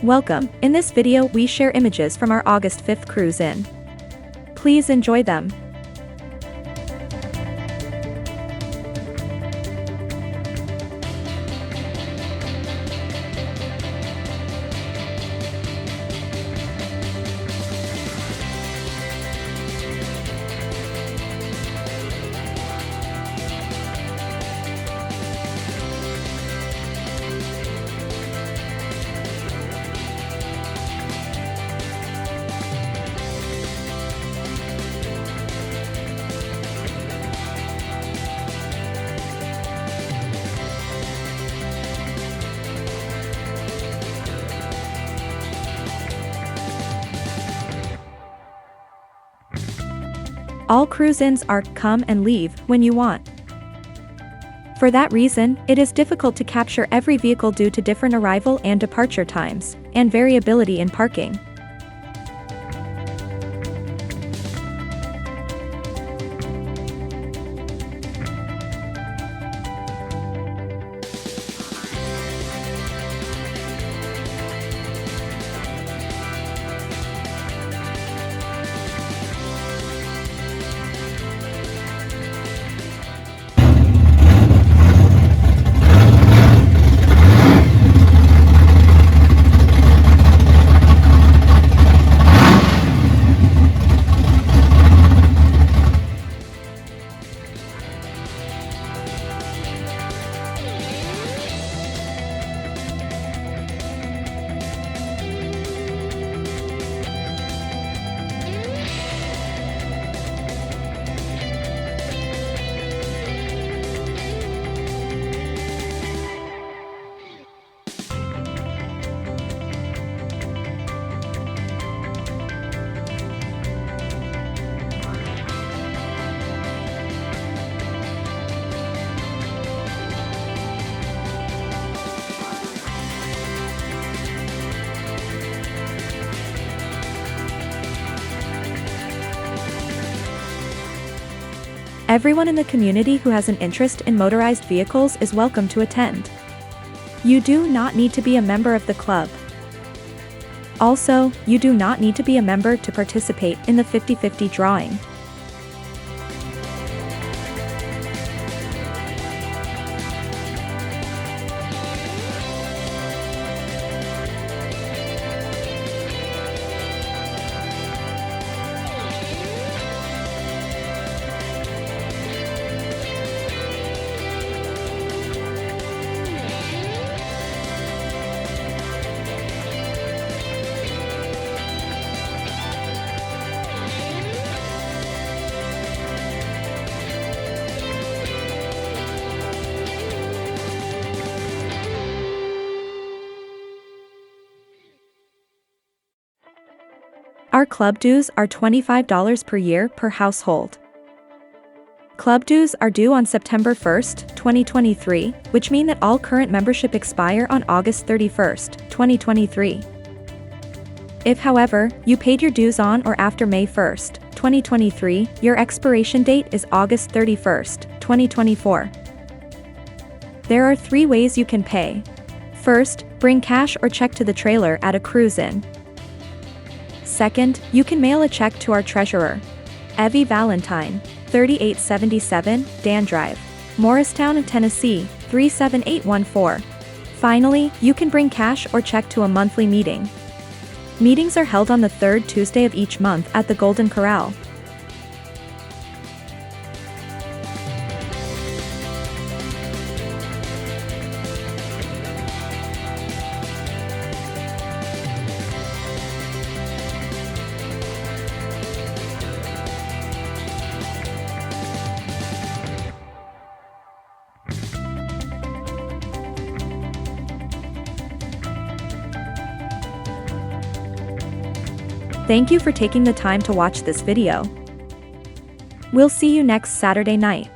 Welcome, in this video we share images from our August 5th cruise in. Please enjoy them. All cruise-ins are come and leave when you want. For that reason, it is difficult to capture every vehicle due to different arrival and departure times, and variability in parking. Everyone in the community who has an interest in motorized vehicles is welcome to attend. You do not need to be a member of the club. Also, you do not need to be a member to participate in the 50/50 drawing. Our club dues are $25 per year per household. Club dues are due on September 1st, 2023, which mean that all current membership expire on August 31st, 2023. If, however, you paid your dues on or after May 1st, 2023, your expiration date is August 31st, 2024. There are 3 ways you can pay. First, bring cash or check to the trailer at a cruise-in. Second, you can mail a check to our treasurer, Evie Valentine, 3877, Dan Drive, Morristown, Tennessee, 37814. Finally, you can bring cash or check to a monthly meeting. Meetings are held on the 3rd Tuesday of each month at the Golden Corral. Thank you for taking the time to watch this video. We'll see you next Saturday night.